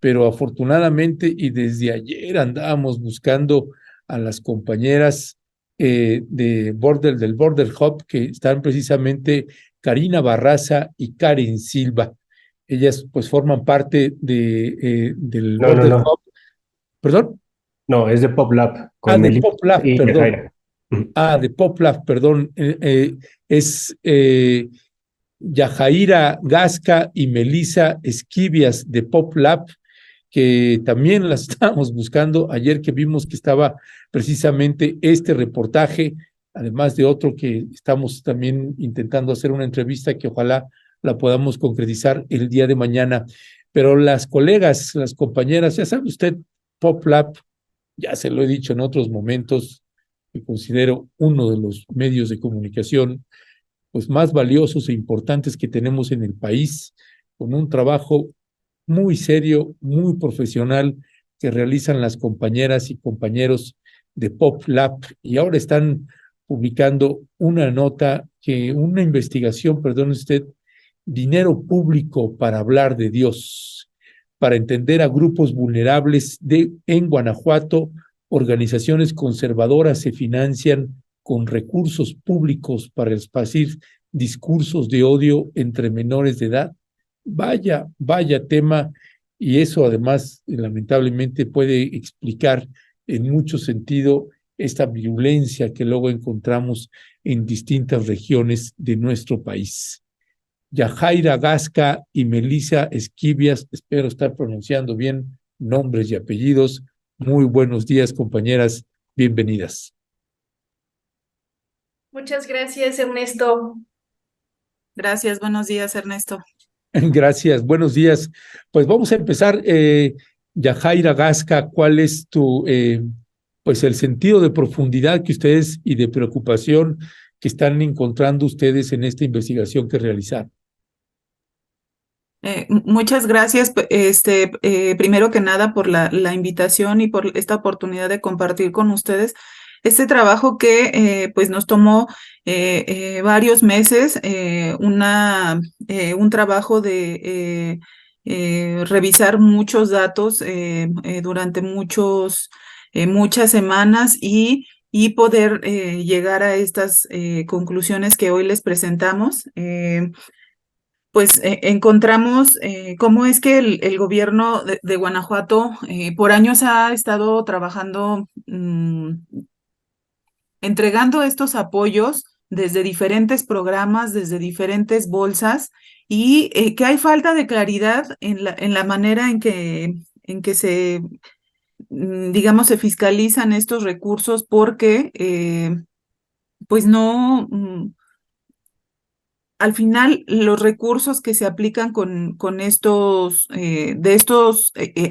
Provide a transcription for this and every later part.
pero afortunadamente y desde ayer andábamos buscando a las compañeras del Border Hub, que están precisamente Karina Barraza y Karen Silva. Ellas pues forman parte del No, no, Border no. Hub, perdón, No, es de Pop Lab con de Melissa Pop Lab, y perdón, Yajaira. Ujú. de Pop Lab, perdón, es Yajaira Gasca y Melissa Esquivias de Pop Lab, que también las estábamos buscando ayer que vimos que estaba precisamente este reportaje, además de otro que estamos también intentando hacer una entrevista que ojalá la podamos concretizar el día de mañana. Pero las colegas, las compañeras, ya sabe usted, Pop Lab, ya se lo he dicho en otros momentos, que considero uno de los medios de comunicación pues más valiosos e importantes que tenemos en el país, con un trabajo muy serio, muy profesional que realizan las compañeras y compañeros de Pop Lab y ahora están publicando una nota una investigación, perdón usted, dinero público para hablar de Dios, para entender a grupos vulnerables en Guanajuato, organizaciones conservadoras se financian con recursos públicos para esparcir discursos de odio entre menores de edad. Vaya tema, y eso además lamentablemente puede explicar en mucho sentido esta violencia que luego encontramos en distintas regiones de nuestro país. Yajaira Gasca y Melissa Esquivias, espero estar pronunciando bien nombres y apellidos. Muy buenos días, compañeras, bienvenidas. Muchas gracias, Ernesto. Gracias, buenos días, Ernesto. Gracias, buenos días. Pues vamos a empezar. Yajaira Gasca, ¿cuál es pues el sentido de profundidad que ustedes y de preocupación que están encontrando ustedes en esta investigación que realizaron? Muchas gracias, primero que nada, por la invitación y por esta oportunidad de compartir con ustedes este trabajo que pues nos tomó varios meses, un trabajo de revisar muchos datos durante muchas semanas y poder llegar a estas conclusiones que hoy les presentamos. Pues encontramos cómo es que el gobierno de Guanajuato por años ha estado trabajando, entregando estos apoyos desde diferentes programas, desde diferentes bolsas, y que hay falta de claridad en la manera en que se, digamos, se fiscalizan estos recursos porque pues no... al final, los recursos que se aplican con estos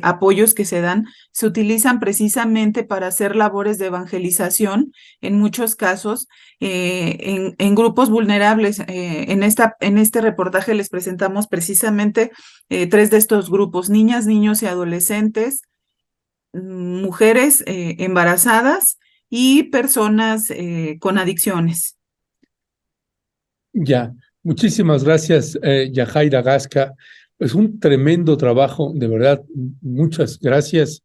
apoyos que se dan, se utilizan precisamente para hacer labores de evangelización, en muchos casos, en grupos vulnerables. En este reportaje les presentamos precisamente tres de estos grupos: niñas, niños y adolescentes, mujeres embarazadas y personas con adicciones. Ya, muchísimas gracias, Yajaira Gasca. Es un tremendo trabajo, de verdad. Muchas gracias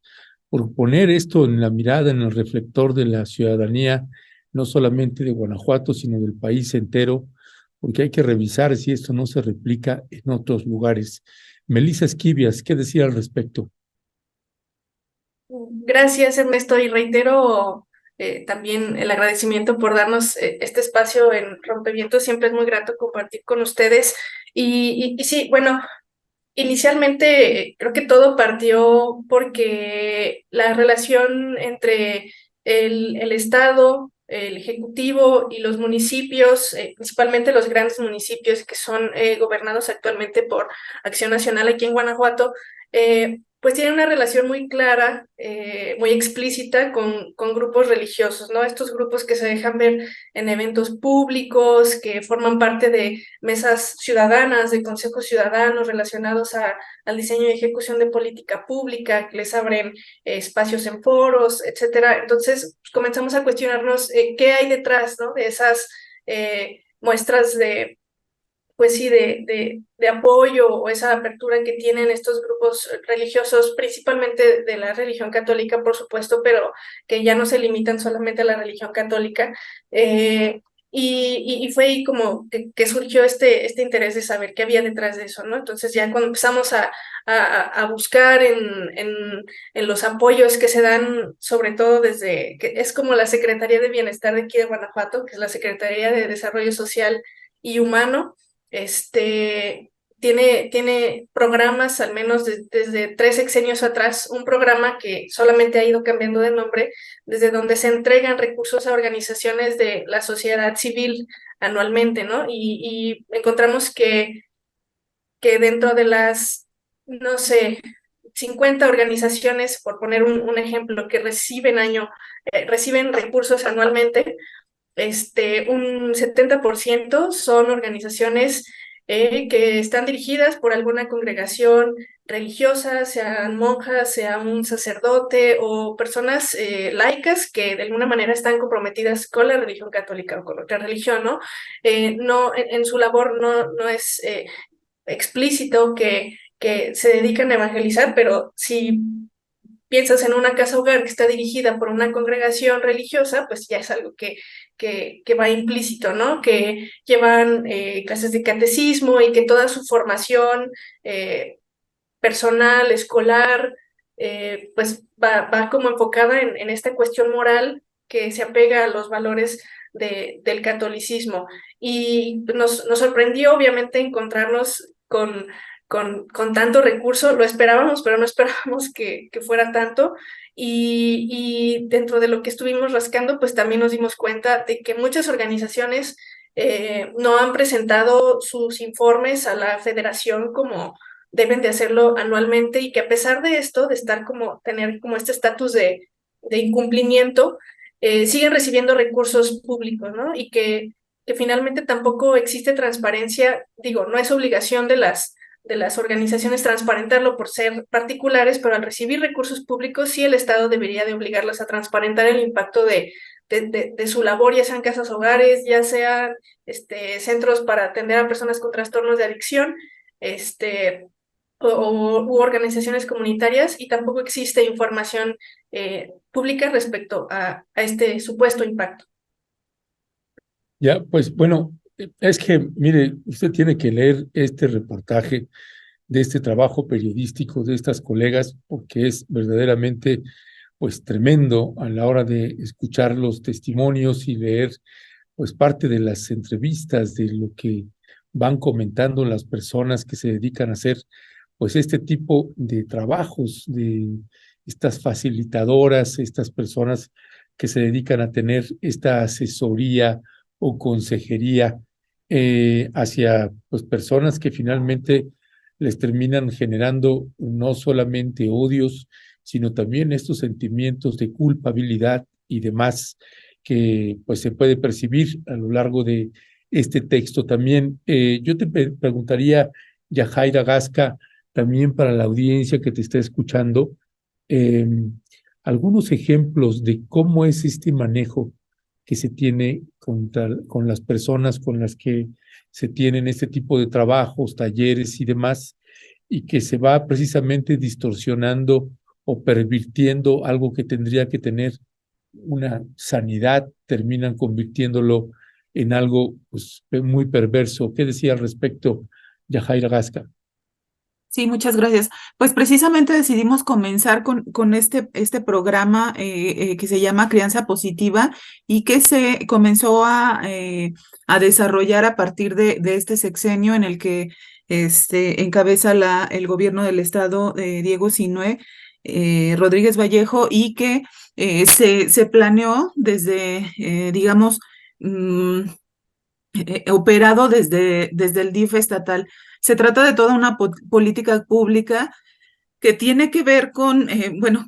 por poner esto en la mirada, en el reflector de la ciudadanía, no solamente de Guanajuato, sino del país entero, porque hay que revisar si esto no se replica en otros lugares. Melissa Esquivias, ¿qué decir al respecto? Gracias, Ernesto, y reitero también el agradecimiento por darnos este espacio en Rompevientos. Siempre es muy grato compartir con ustedes. Y sí, bueno, inicialmente creo que todo partió porque la relación entre el Estado, el Ejecutivo y los municipios, principalmente los grandes municipios que son gobernados actualmente por Acción Nacional aquí en Guanajuato, pues tienen una relación muy clara, muy explícita con grupos religiosos, ¿no? Estos grupos que se dejan ver en eventos públicos, que forman parte de mesas ciudadanas, de consejos ciudadanos relacionados al diseño y ejecución de política pública, que les abren espacios en foros, etcétera. Entonces comenzamos a cuestionarnos qué hay detrás, ¿no? De esas muestras pues sí, de apoyo o esa apertura que tienen estos grupos religiosos, principalmente de la religión católica, por supuesto, pero que ya no se limitan solamente a la religión católica. Y fue ahí como que surgió este interés de saber qué había detrás de eso, ¿no? Entonces ya cuando empezamos a buscar en los apoyos que se dan, sobre todo desde, que es como la Secretaría de Bienestar de aquí de Guanajuato, que es la Secretaría de Desarrollo Social y Humano, tiene programas, al menos desde 3 sexenios atrás, un programa que solamente ha ido cambiando de nombre, desde donde se entregan recursos a organizaciones de la sociedad civil anualmente, ¿no? Y encontramos que dentro de las, no sé, 50 organizaciones, por poner un ejemplo, que reciben recursos anualmente, un 70% son organizaciones que están dirigidas por alguna congregación religiosa, sean monjas, sea un sacerdote o personas laicas que de alguna manera están comprometidas con la religión católica o con otra religión, ¿no? No en su labor no es explícito que se dedican a evangelizar, pero si piensas en una casa hogar que está dirigida por una congregación religiosa, pues ya es algo que va implícito, ¿no? Que llevan clases de catecismo y que toda su formación personal, escolar, pues va como enfocada en esta cuestión moral que se apega a los valores del catolicismo. Y nos sorprendió, obviamente, encontrarnos con tanto recurso. Lo esperábamos, pero no esperábamos que fuera tanto. Y dentro de lo que estuvimos rascando, pues también nos dimos cuenta de que muchas organizaciones no han presentado sus informes a la federación como deben de hacerlo anualmente, y que a pesar de esto, de tener como este estatus de incumplimiento, siguen recibiendo recursos públicos, ¿no? Y que finalmente tampoco existe transparencia. Digo, no es obligación de las organizaciones transparentarlo por ser particulares, pero al recibir recursos públicos sí el Estado debería de obligarlas a transparentar el impacto de su labor, ya sean casas hogares, ya sean centros para atender a personas con trastornos de adicción, u organizaciones comunitarias, y tampoco existe información pública respecto a este supuesto impacto. Ya, pues bueno, es que, mire, usted tiene que leer este reportaje de este trabajo periodístico de estas colegas, porque es verdaderamente, pues, tremendo a la hora de escuchar los testimonios y leer, pues, parte de las entrevistas de lo que van comentando las personas que se dedican a hacer, pues, este tipo de trabajos, de estas facilitadoras, estas personas que se dedican a tener esta asesoría o consejería hacia, pues, personas que finalmente les terminan generando no solamente odios, sino también estos sentimientos de culpabilidad y demás que, pues, se puede percibir a lo largo de este texto. También yo te preguntaría, Yajaira Gasca, también para la audiencia que te está escuchando, eh, algunos ejemplos de cómo es este manejo que se tiene con las personas con las que se tienen este tipo de trabajos, talleres y demás, y que se va precisamente distorsionando o pervirtiendo algo que tendría que tener una sanidad, terminan convirtiéndolo en algo, pues, muy perverso. ¿Qué decía al respecto, Yajaira Gasca? Sí, muchas gracias. Pues precisamente decidimos comenzar con este programa que se llama Crianza Positiva, y que se comenzó a desarrollar a partir de este sexenio en el que encabeza el gobierno del estado de Diego Sinue Rodríguez Vallejo, y que se planeó desde, digamos, operado desde el DIF estatal. Se trata de toda una política pública que tiene que ver con,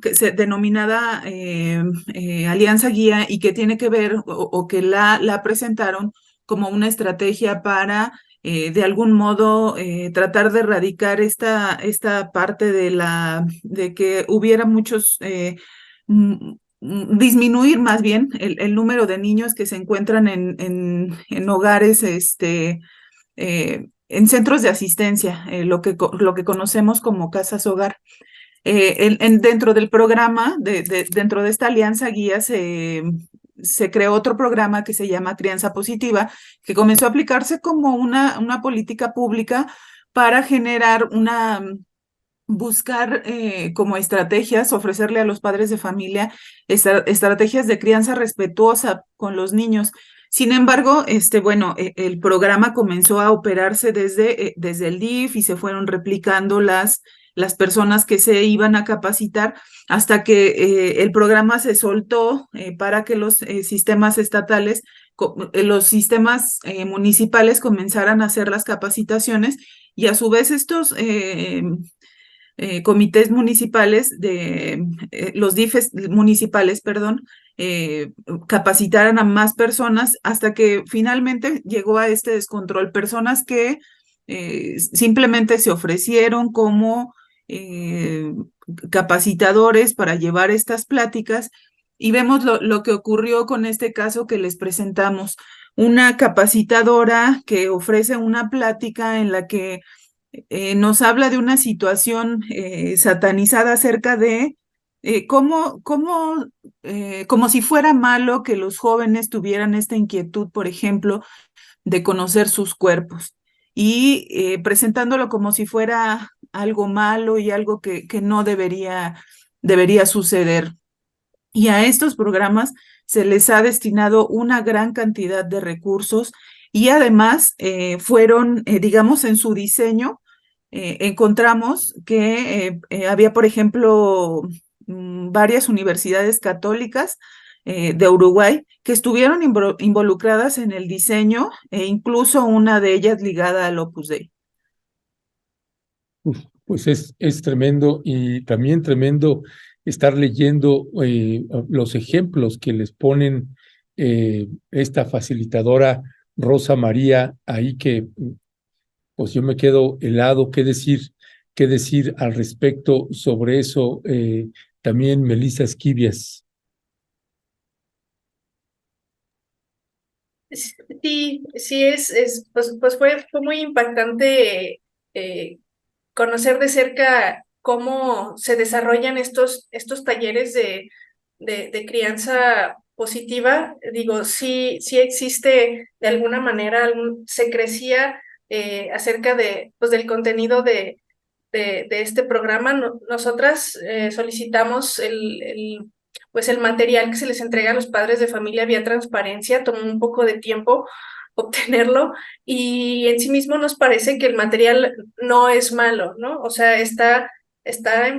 que se denominada Alianza Guía, y que tiene que ver o que la presentaron como una estrategia para, de algún modo, tratar de erradicar esta parte de que hubiera muchos disminuir más bien el número de niños que se encuentran en hogares en centros de asistencia, lo que conocemos como casas hogar. Dentro del programa, dentro de esta alianza guía, se creó otro programa que se llama Crianza Positiva, que comenzó a aplicarse como una política pública para generar buscar como estrategias, ofrecerle a los padres de familia estrategias de crianza respetuosa con los niños. Sin embargo, bueno, el programa comenzó a operarse desde el DIF y se fueron replicando las personas que se iban a capacitar hasta que el programa se soltó para que los sistemas estatales, los sistemas municipales comenzaran a hacer las capacitaciones y a su vez estos comités municipales, los DIFes municipales, perdón, capacitaran a más personas hasta que finalmente llegó a este descontrol. Personas que simplemente se ofrecieron como capacitadores para llevar estas pláticas y vemos lo que ocurrió con este caso que les presentamos. Una capacitadora que ofrece una plática en la que nos habla de una situación satanizada acerca de como si fuera malo que los jóvenes tuvieran esta inquietud, por ejemplo, de conocer sus cuerpos y presentándolo como si fuera algo malo y algo que no debería suceder. Y a estos programas se les ha destinado una gran cantidad de recursos y además fueron, digamos, en su diseño, encontramos que había, por ejemplo, varias universidades católicas de Uruguay que estuvieron involucradas en el diseño e incluso una de ellas ligada al Opus Dei. Pues es tremendo y también tremendo estar leyendo los ejemplos que les ponen esta facilitadora Rosa María ahí que pues yo me quedo helado. ¿Qué decir al respecto sobre eso? También Melissa Esquivias. Sí, sí pues fue muy impactante conocer de cerca cómo se desarrollan estos talleres de crianza positiva. Digo, sí existe de alguna manera, se crecía acerca pues, del contenido de este programa. Nosotras solicitamos pues el material que se les entrega a los padres de familia vía transparencia. Tomó un poco de tiempo obtenerlo y en sí mismo nos parece que el material no es malo, ¿no? O sea, está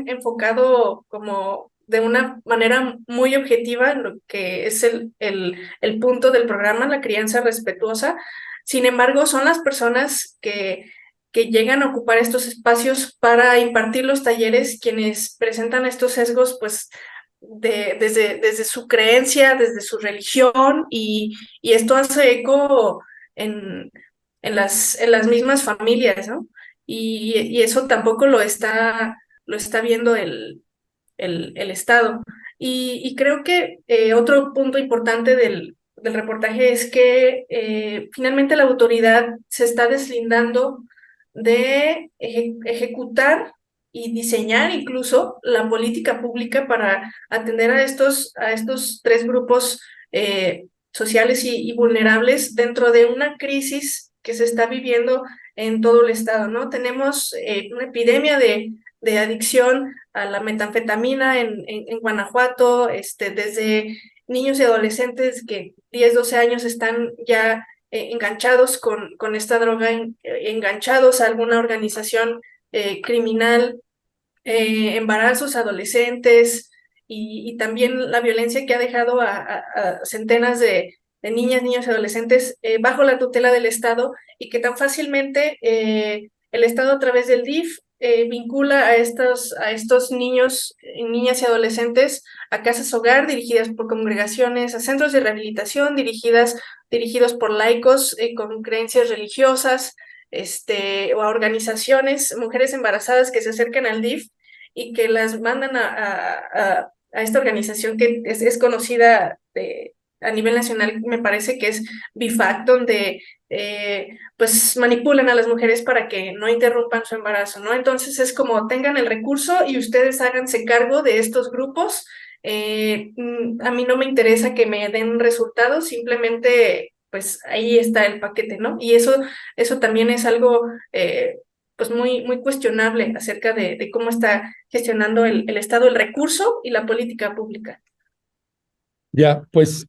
enfocado como de una manera muy objetiva en lo que es el punto del programa, la crianza respetuosa. Sin embargo, son las personas que llegan a ocupar estos espacios para impartir los talleres quienes presentan estos sesgos, pues, desde su creencia, desde su religión, y esto hace eco en las mismas familias, ¿no? Y eso tampoco lo está viendo el Estado. Y creo que otro punto importante del reportaje es que finalmente la autoridad se está deslindando de ejecutar y diseñar incluso la política pública para atender a estos tres grupos sociales y vulnerables dentro de una crisis que se está viviendo en todo el estado, ¿no? Tenemos una epidemia de adicción a la metanfetamina en Guanajuato, desde niños y adolescentes que 10, 12 años están ya enganchados con esta droga, enganchados a alguna organización criminal, embarazos adolescentes y también la violencia que ha dejado a centenas de niñas, niños y adolescentes bajo la tutela del Estado, y que tan fácilmente el Estado a través del DIF vincula a estos niños, niñas y adolescentes a casas hogar dirigidas por congregaciones, a centros de rehabilitación dirigidos por laicos con creencias religiosas, o a organizaciones, mujeres embarazadas que se acercan al DIF y que las mandan a esta organización que es conocida a nivel nacional, me parece que es BIFAC, donde pues manipulan a las mujeres para que no interrumpan su embarazo, ¿no? Entonces es como tengan el recurso y ustedes háganse cargo de estos grupos. A mí no me interesa que me den resultados, simplemente pues ahí está el paquete, ¿no? Y eso también es algo pues muy cuestionable acerca de cómo está gestionando el Estado el recurso y la política pública. Ya, pues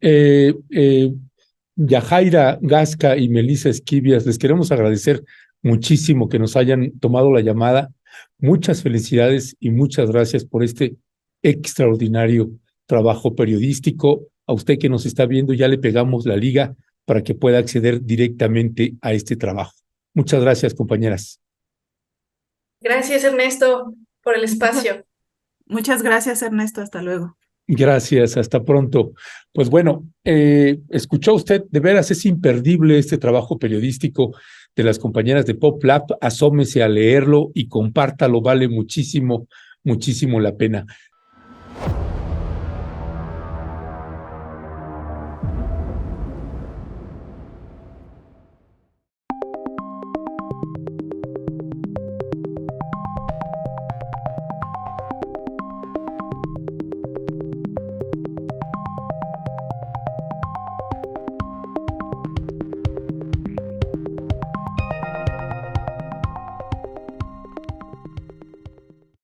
Yajaira Gasca y Melissa Esquivias, les queremos agradecer muchísimo que nos hayan tomado la llamada. Muchas felicidades y muchas gracias por este extraordinario trabajo periodístico. A usted que nos está viendo, ya le pegamos la liga para que pueda acceder directamente a este trabajo. Muchas gracias, compañeras. Gracias, Ernesto, por el espacio. Muchas gracias, Ernesto. Hasta luego. Gracias, hasta pronto. Pues bueno, escuchó usted, de veras es imperdible este trabajo periodístico de las compañeras de PopLab. Asómese a leerlo y compártalo, vale muchísimo, muchísimo la pena.